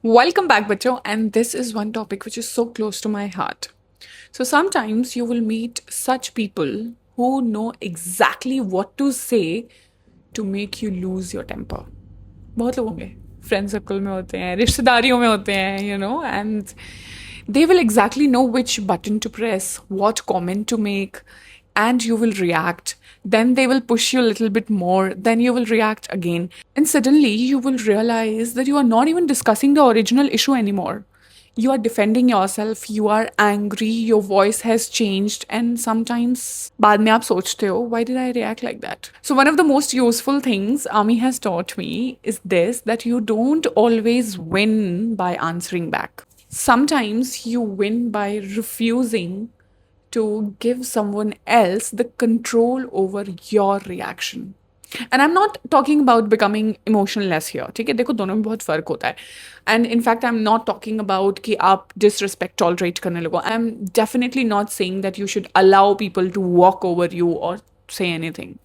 Welcome back, Bacho, and this is one topic which is so close to my heart. So sometimes you will meet such people who know exactly what to say to make you lose your temper. बहुत लोग होंगे friend circle में होते हैं रिश्तेदारियों में होते हैं and they will exactly know which button to press, what comment to make, and you will react. Then they will push you a little bit more, then you will react again. And suddenly you will realize that you are not even discussing the original issue anymore. You are defending yourself, you are angry, your voice has changed, and sometimes बाद में आप सोचते हो, why did I react like that? So one of the most useful things Ami has taught me is this, that you don't always win by answering back. Sometimes you win by refusing to give someone else the control over your reaction. And I'm not talking about becoming emotionless here. ठीक है, देखो दोनों में बहुत फर्क होता है. And in fact, I'm not talking about कि आप disrespect tolerate करने लगो. I'm definitely not saying that you should allow people to walk over you or say anything.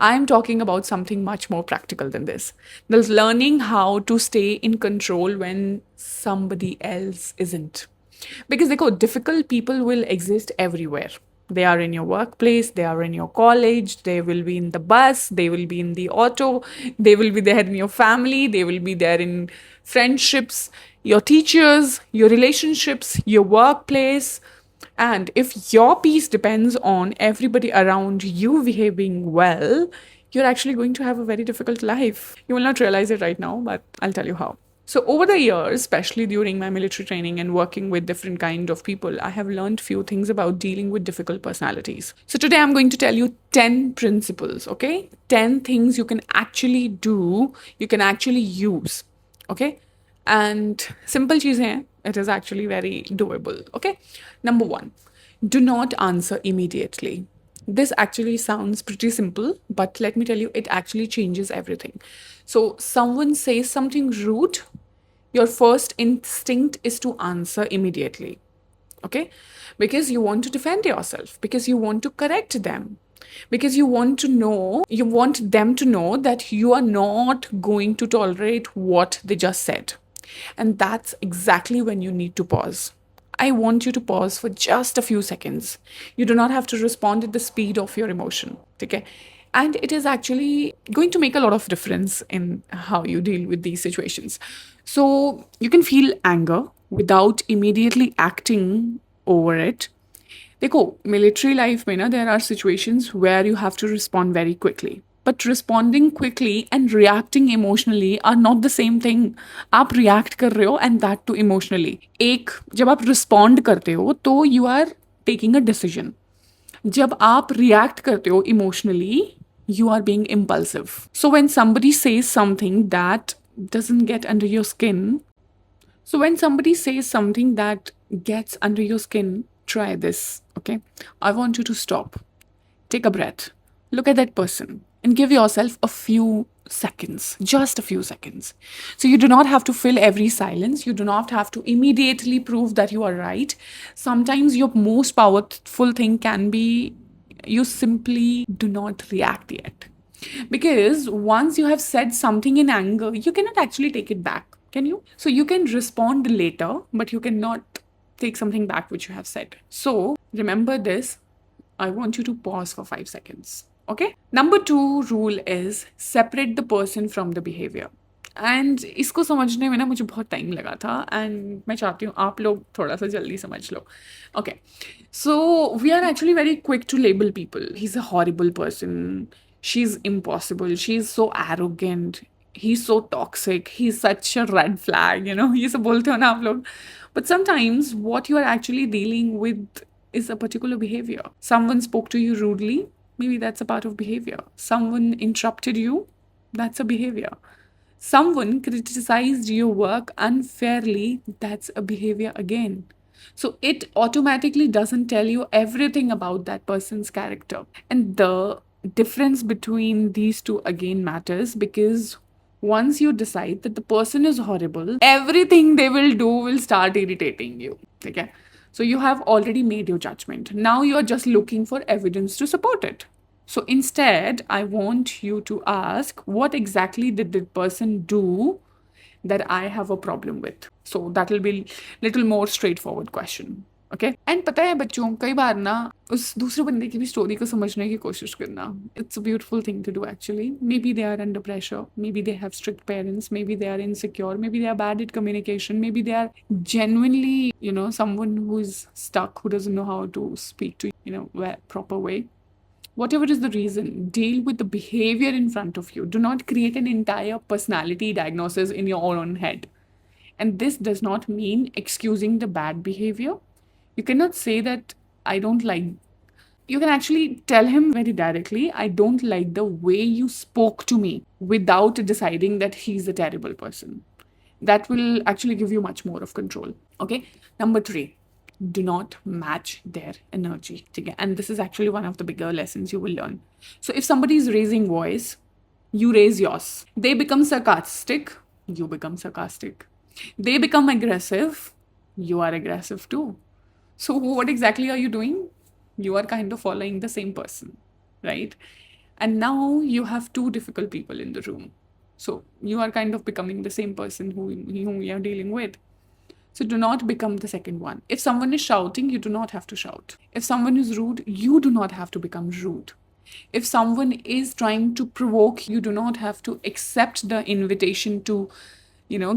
I'm talking about something much more practical than this. There's learning how to stay in control when somebody else isn't. Because difficult people will exist everywhere. They are in your workplace, they are in your college, they will be in the bus, they will be in the auto, they will be there in your family, they will be there in friendships, your teachers, your relationships, your workplace. And if your peace depends on everybody around you behaving well, you're actually going to have a very difficult life. You will not realize it right now, but I'll tell you how. So over the years, especially during my military training and working with different kind of people, I have learned few things about dealing with difficult personalities. So today I'm going to tell you 10 principles, okay? 10 things you can actually do, you can actually use, okay? And simple cheezein hain, it is actually very doable, okay? Number 1, do not answer immediately. This actually sounds pretty simple, but let me tell you, it actually changes everything. So someone says something rude, your first instinct is to answer immediately, okay? Because you want to defend yourself, because you want to correct them, because you want them to know that you are not going to tolerate what they just said. And that's exactly when you need to pause. I want you to pause for just a few seconds. You do not have to respond at the speed of your emotion, okay? And it is actually going to make a lot of difference in how you deal with these situations. So you can feel anger without immediately acting over it. देखो military life में ना there are situations where you have to respond very quickly but responding quickly and reacting emotionally are not the same thing. आप react कर रहे हो and that to emotionally. एक जब आप रिस्पॉन्ड करते हो तो you are taking a decision. जब आप रिएक्ट करते हो emotionally you are being impulsive. So when somebody says something that doesn't get under your skin, gets under your skin, try this, okay? I want you to stop. Take a breath. Look at that person and give yourself a few seconds, just a few seconds. So you do not have to fill every silence. You do not have to immediately prove that you are right. Sometimes your most powerful thing can be you simply do not react yet. Because once you have said something in anger, you cannot actually take it back, can you? So you can respond later, but you cannot take something back which you have said. So remember this. I want you to pause for 5 seconds. Okay? Number 2 rule is separate the person from the behavior. And इसको समझने में ना मुझे बहुत time लगा था and मैं चाहती हूँ आप लोग थोड़ा सा जल्दी समझ लो. Okay, so we are actually very quick to label people. He is a horrible person, she is impossible, she is so arrogant, he is so toxic, he is such a red flag, ये सब बोलते हो ना आप लोग. But sometimes what you are actually dealing with is a particular behavior. Someone spoke to you rudely, maybe that's a part of behavior. Someone interrupted you, that's a behavior. Someone criticized your work unfairly, that's a behavior again. So it automatically doesn't tell you everything about that person's character. And the difference between these two again matters, because once you decide that the person is horrible, everything they will do will start irritating you. Okay? So you have already made your judgment. Now you are just looking for evidence to support it. So instead, I want you to ask, what exactly did the person do that I have a problem with. So that will be little more straightforward question. Okay and पता है बच्चों कई बार ना उस दूसरे बंदे की भी स्टोरी को समझने की कोशिश करना it's a beautiful thing to do actually maybe they are under pressure maybe they have strict parents maybe they are insecure maybe they are bad at communication maybe they are genuinely someone who is stuck who doesn't know how to speak to proper way. Whatever is the reason, deal with the behavior in front of you. Do not create an entire personality diagnosis in your own head. And this does not mean excusing the bad behavior. You cannot say that I don't like. You can actually tell him very directly, I don't like the way you spoke to me without deciding that he's a terrible person. That will actually give you much more of control. Okay. Number 3, do not match their energy. Okay? And this is actually one of the bigger lessons you will learn. So if somebody is raising voice, you raise yours. They become sarcastic, you become sarcastic. They become aggressive, you are aggressive too. So what exactly are you doing? You are kind of following the same person, right? And now you have 2 difficult people in the room. So you are kind of becoming the same person whom you are dealing with. So do not become the second one. If someone is shouting, you do not have to shout. If someone is rude, you do not have to become rude. If someone is trying to provoke, you do not have to accept the invitation to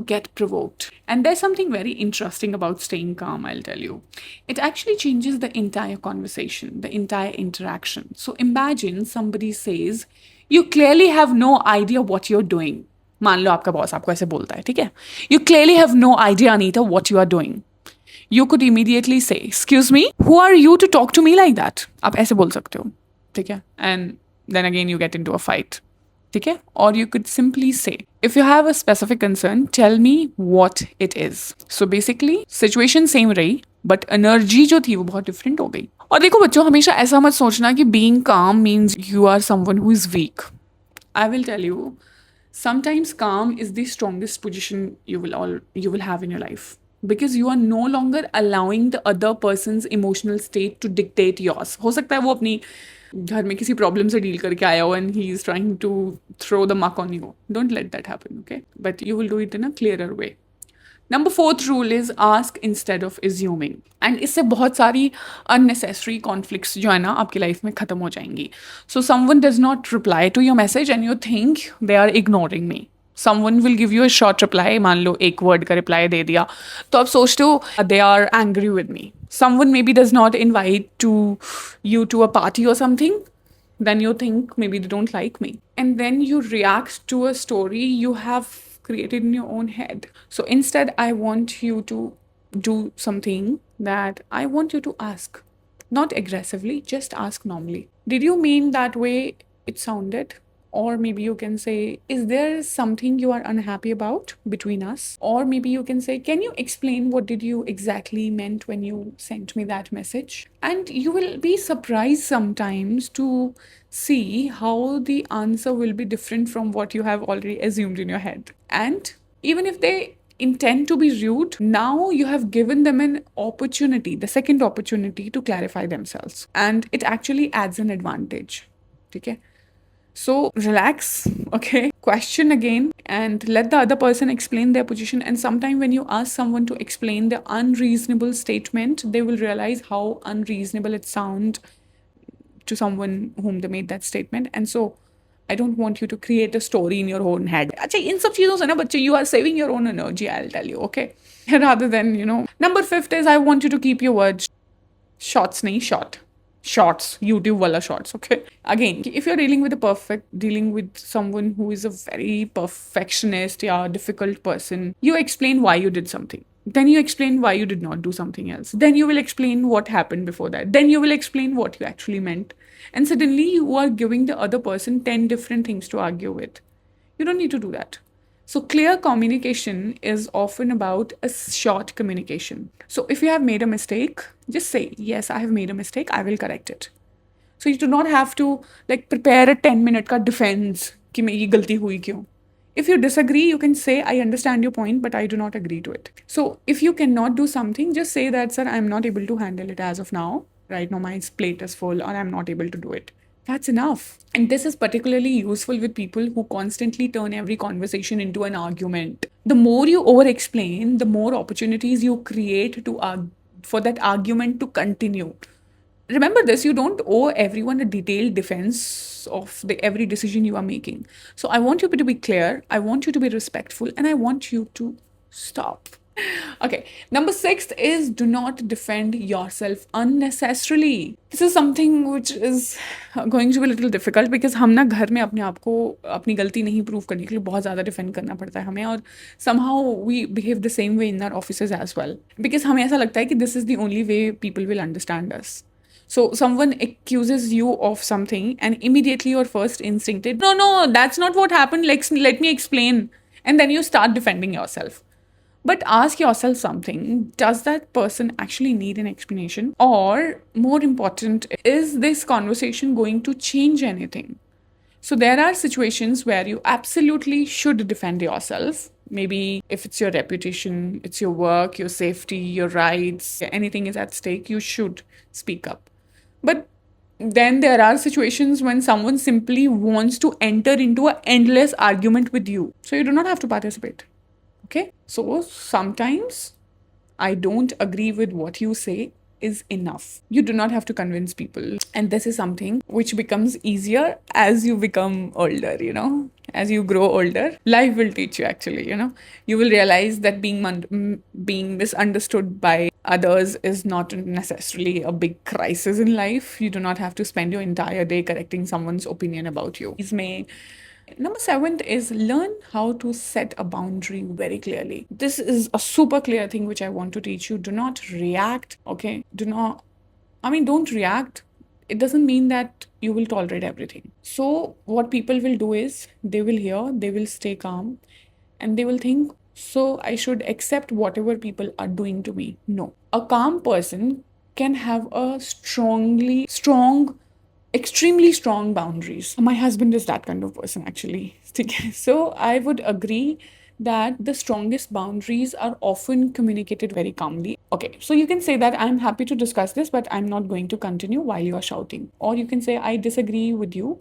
get provoked. And there's something very interesting about staying calm, I'll tell you. It actually changes the entire conversation, the entire interaction. So imagine somebody says, you clearly have no idea what you're doing. मान लो आपका boss आपको ऐसे बोलता है, ठीक है? You clearly have no idea, Anita, what you are doing. You could immediately say, excuse me, who are you to talk to me like that? आप ऐसे बोल सकते हो, ठीक है? And then again you get into a fight. Okay? Or you could simply say, if you have a specific concern, tell me what it is. So basically, situation same रही, but energy जो थी वो बहुत different हो गई. और देखो बच्चों, हमेशा ऐसा मत सोचना कि being calm means you are someone who is weak. I will tell you, sometimes calm is the strongest position you will have in your life. Because you are no longer allowing the other person's emotional state to dictate yours. हो सकता है वो अपनी घर में किसी problem से deal करके आया हो and he is trying to throw the muck on you. Don't let that happen, okay? But you will do it in a clearer way. Number 4th rule is ask instead of assuming. And इससे बहुत सारी unnecessary conflicts जो है ना आपकी life में ख़त्म हो जाएंगी. So someone does not reply to your message and you think they are ignoring me. Someone will give you a short reply, मान लो एक word का reply दे दिया, तो आप सोचते हो they are angry with me. Someone maybe does not invite you to a party or something, then you think maybe they don't like me. And then you react to a story you have created in your own head. So instead, I want you to do something that I want you to ask. Not aggressively, just ask normally. Did you mean that way it sounded? Or maybe you can say, is there something you are unhappy about between us? Or maybe you can say, can you explain what did you exactly meant when you sent me that message? And you will be surprised sometimes to see how the answer will be different from what you have already assumed in your head. And even if they intend to be rude, now you have given them an opportunity, the second opportunity to clarify themselves. And it actually adds an advantage. Okay? So relax, okay? Question again and let the other person explain their position. And sometimes when you ask someone to explain the unreasonable statement, they will realize how unreasonable it sounds to someone whom they made that statement. And so I don't want you to create a story in your own head. Achha, in sab cheezon se na bachche, you are saving your own energy, I'll tell you, okay? Rather than, Number 5th is I want you to keep your words shorts, nahi short. Shorts, YouTube wala shorts, okay? Again, if you're dealing with someone who is a very perfectionist, yeah, difficult person, you explain why you did something. Then you explain why you did not do something else. Then you will explain what happened before that. Then you will explain what you actually meant. And suddenly you are giving the other person 10 different things to argue with. You don't need to do that. So clear communication is often about a short communication. So if you have made a mistake, just say, yes, I have made a mistake. I will correct it. So you do not have to prepare a 10-minute defense कि मेरी गलती हुई क्यों. If you disagree, you can say, I understand your point, but I do not agree to it. So if you cannot do something, just say that, sir, I'm not able to handle it as of now. Right now, my plate is full or I'm not able to do it. That's enough. And this is particularly useful with people who constantly turn every conversation into an argument. The more you over explain, the more opportunities you create for that argument to continue. Remember this, you don't owe everyone a detailed defense of every decision you are making. So I want you to be clear, I want you to be respectful, and I want you to stop. Okay, number 6 is do not defend yourself unnecessarily. This is something which is going to be a little difficult because हम ना घर में अपने आप को अपनी गलती नहीं प्रूव करने के लिए बहुत ज़्यादा डिफेंड करना पड़ता है हमें, और somehow we behave the same way in our offices as well because हमें ऐसा लगता है कि this is the only way people will understand us. So someone accuses you of something and immediately your first instinct is, no, that's not what happened. Let me explain. And then you start defending yourself. But ask yourself something. Does that person actually need an explanation? Or more important, is this conversation going to change anything? So there are situations where you absolutely should defend yourself. Maybe if it's your reputation, it's your work, your safety, your rights, anything is at stake, you should speak up. But then there are situations when someone simply wants to enter into an endless argument with you. So you do not have to participate. Okay? So sometimes I don't agree with what you say is enough. You do not have to convince people. And this is something which becomes easier as you become older, As you grow older, life will teach you actually, You will realize that being misunderstood by others is not necessarily a big crisis in life. You do not have to spend your entire day correcting someone's opinion about you. Number 7 is learn how to set a boundary very clearly. This is a super clear thing which I want to teach you. Do not react, okay? Don't react. It doesn't mean that you will tolerate everything. So, what people will do is they will hear, they will stay calm, and they will think, so I should accept whatever people are doing to me. No. A calm person can have a extremely strong boundaries. My husband is that kind of person, actually. So I would agree that the strongest boundaries are often communicated very calmly. Okay, so you can say that I'm happy to discuss this, but I'm not going to continue while you are shouting. Or you can say, I disagree with you,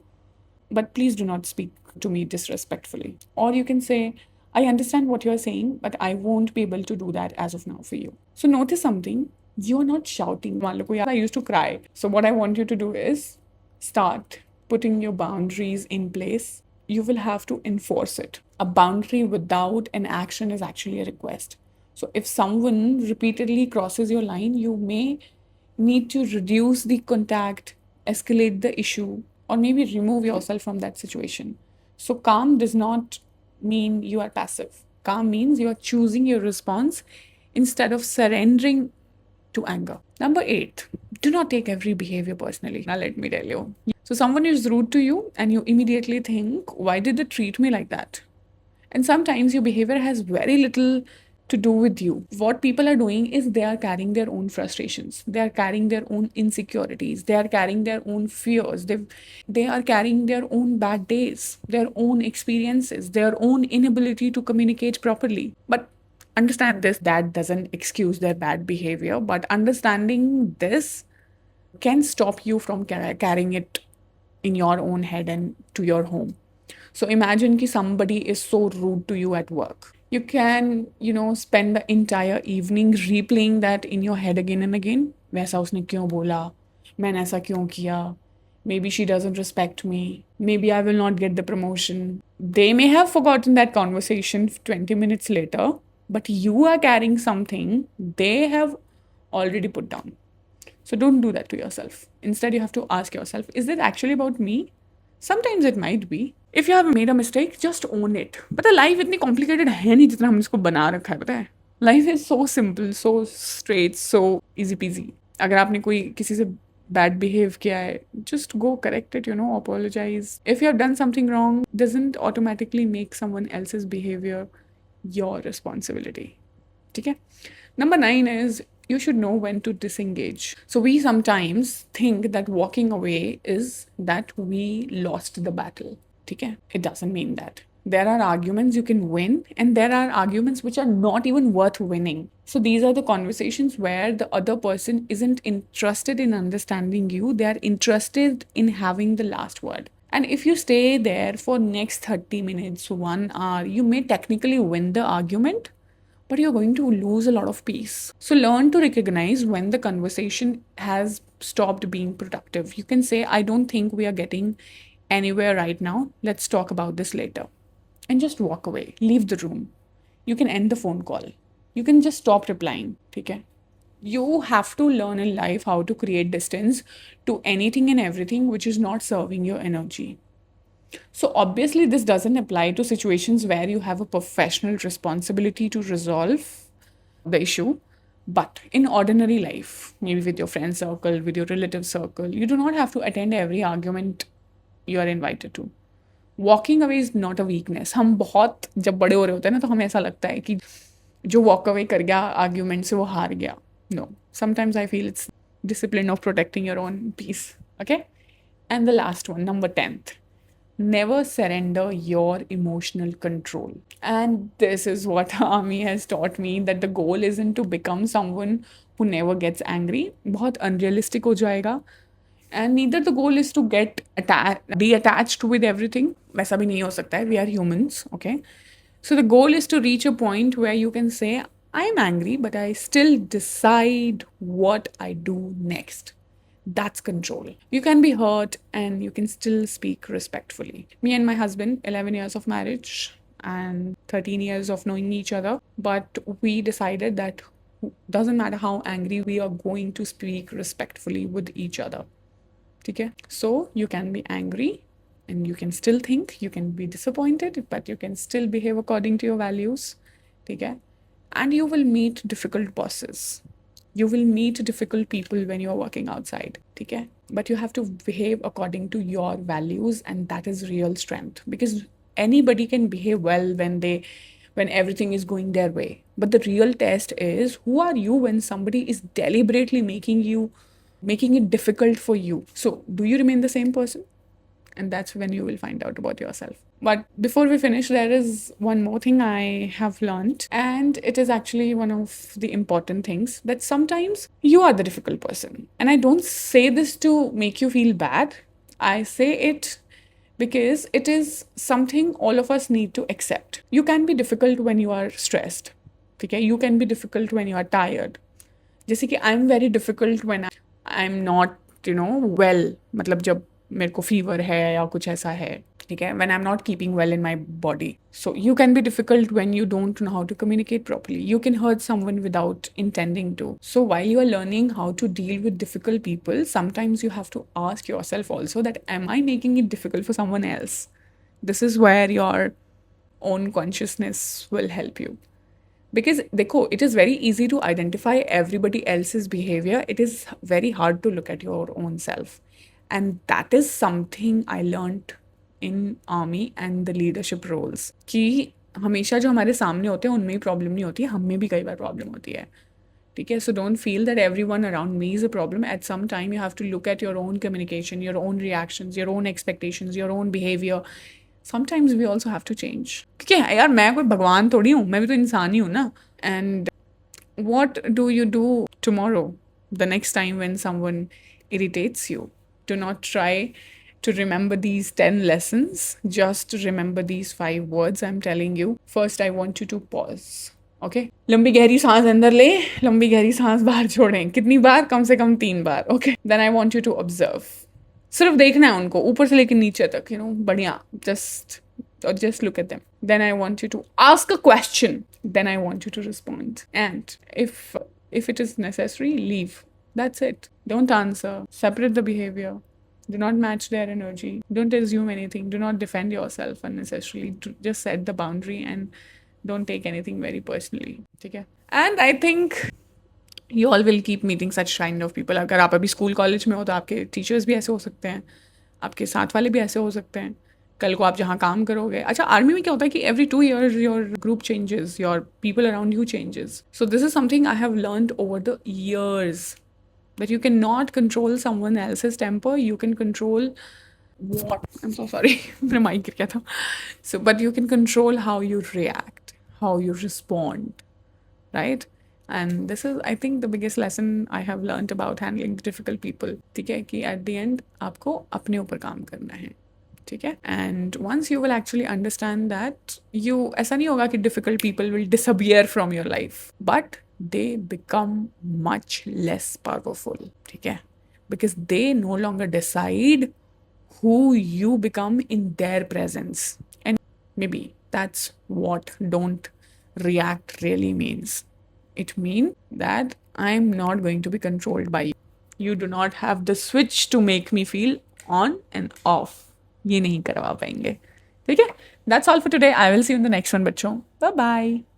but please do not speak to me disrespectfully. Or you can say, I understand what you're saying, but I won't be able to do that as of now for you. So notice something. You're not shouting. I used to cry. So what I want you to do is start putting your boundaries in place. You will have to enforce it. A boundary without an action is actually a request. So if someone repeatedly crosses your line, you may need to reduce the contact, escalate the issue, or maybe remove yourself from that situation. So calm does not mean you are passive. Calm means you are choosing your response instead of surrendering to anger. Number 8, do not take every behavior personally. Now, let me tell you. So, someone is rude to you, and you immediately think, why did they treat me like that? And sometimes your behavior has very little to do with you. What people are doing is they are carrying their own frustrations, they are carrying their own insecurities, they are carrying their own fears, they are carrying their own bad days, their own experiences, their own inability to communicate properly. But understand this, that doesn't excuse their bad behavior, but understanding this can stop you from carrying it in your own head and to your home. So imagine कि somebody is so rude to you at work. You can, spend the entire evening replaying that in your head again and again. वैसा उसने क्यों बोला? मैंने ऐसा क्यों किया? Maybe she doesn't respect me. Maybe I will not get the promotion. They may have forgotten that conversation 20 minutes later, but you are carrying something they have already put down. So don't do that to yourself. Instead, you have to ask yourself, is it actually about me? Sometimes it might be. If you have made a mistake, just own it. But life इतनी complicated है नहीं जितना हमने इसको बना रखा है, पता है? Life is so simple, so straight, so easy peasy. अगर आपने कोई किसी से bad behave किया है, just go correct it, apologize. If you have done something wrong, doesn't automatically make someone else's behavior your responsibility. Okay? Number 9 is you should know when to disengage. So we sometimes think that walking away is that we lost the battle. Okay? It doesn't mean that. There are arguments you can win, and there are arguments which are not even worth winning. So, these are the conversations where the other person isn't interested in understanding you, they are interested in having the last word. And if you stay there for next 30 minutes, 1 hour, you may technically win the argument, but you're going to lose a lot of peace. So learn to recognize when the conversation has stopped being productive. You can say, I don't think we are getting anywhere right now. Let's talk about this later. And just walk away, leave the room. You can end the phone call. You can just stop replying. Okay? You have to learn in life how to create distance to anything and everything which is not serving your energy. So, obviously, this doesn't apply to situations where you have a professional responsibility to resolve the issue. But in ordinary life, maybe with your friend circle, with your relative circle, you do not have to attend every argument you are invited to. Walking away is not a weakness. हम बहुत जब बड़े हो रहे होते हैं ना तो हमें ऐसा लगता है कि जो वॉक अवे कर गया आर्ग्यूमेंट से वो हार गया. No, sometimes I feel it's discipline of protecting your own peace. Okay? And the last one, number 10th, never surrender your emotional control. And this is what Ami has taught me, that the goal isn't to become someone who never gets angry. बहुत unrealistic हो जाएगा. And neither the goal is to get be attached with everything. वैसा भी नहीं हो सकता है. We are humans, okay? So the goal is to reach a point where you can say, I'm angry, but I still decide what I do next. That's control. You can be hurt and you can still speak respectfully. Me and my husband, 11 years of marriage and 13 years of knowing each other, but we decided that doesn't matter how angry we are going to speak respectfully with each other. Okay? So you can be angry and you can still think, you can be disappointed, but you can still behave according to your values. Okay? And you will meet difficult bosses. You will meet difficult people when you're working outside. Okay? But you have to behave according to your values, and that is real strength. Because anybody can behave well when everything is going their way. But the real test is, who are you when somebody is deliberately making it difficult for you? So, do you remain the same person? And that's when you will find out about yourself. But before we finish, there is one more thing I have learned, and it is actually one of the important things, that sometimes you are the difficult person. And I don't say this to make you feel bad, I say it because it is something all of us need to accept. You can be difficult when you are stressed. Okay? You can be difficult when you are tired. जैसे कि I am very difficult when I am not well, मतलब जब मेरे को fever है या कुछ ऐसा है, ठीक है, when I am not keeping well in my body. So you can be difficult when you don't know how to communicate properly. You can hurt someone without intending to. So while you are learning how to deal with difficult people, sometimes you have to ask yourself also that am I making it difficult for someone else. This is where your own consciousness will help you. Because देखो, it is very easy to identify everybody else's behavior. It is very hard to look at your own self. And that is something I learned in army and the leadership roles. कि हमेशा जो हमारे सामने होते हैं उनमें ही problem नहीं होती है, हम में भी कई बार प्रॉब्लम होती है. ठीक है? So don't feel that everyone around me is a problem. At some time you have to look at your own communication, your own reactions, your own expectations, your own behavior. Sometimes we also have to change. क्योंकि यार मैं कोई भगवान थोड़ी हूँ, मैं भी तो इंसान ही हूँ ना. And what do you do tomorrow, the next time when someone irritates you? Do not try to remember these 10 lessons. Just remember these 5 words I'm telling you. First, I want you to pause. Okay? लंबी गहरी सांस अंदर ले, लंबी गहरी सांस बाहर छोड़ें. कितनी बार? कम से कम 3 बार. Okay? Then I want you to observe. सिर्फ देखना है उनको ऊपर से लेकर नीचे तक, बढ़िया, just look at them. Then I want you to ask a question. Then I want you to respond. And if it is necessary, leave. That's it. Don't answer. Separate the behavior. Do not match their energy. Don't assume anything. Do not defend yourself unnecessarily. Just set the boundary and don't take anything very personally. Okay? And I think you all will keep meeting such kind of people. अगर आप अभी school college में हो तो आपके teachers भी ऐसे हो सकते हैं, आपके साथ वाले भी ऐसे हो सकते हैं. कल को आप जहाँ काम करोगे, अच्छा आर्मी में क्या होता है कि every 2 years your group changes, your people around you changes. So this is something I have learned over the years, that you cannot control someone else's temper. You can control what? I'm so sorry. मेरा mic गिर गया था. So, but you can control how you react, how you respond, right? And this is, I think, the biggest lesson I have learned about handling the difficult people. ठीक है कि at the end आपको अपने ऊपर काम करना है. ठीक है? And once you will actually understand that, you ऐसा नहीं होगा कि difficult people will disappear from your life, but they become much less powerful. ठीक है? Because they no longer decide who you become in their presence. And maybe that's what don't react really means. It means that I'm not going to be controlled by you. You do not have the switch to make me feel on and off. ये नहीं करवा पाएंगे. ठीक है? That's all for today. I will see you in the next one, बच्चों. Bye bye.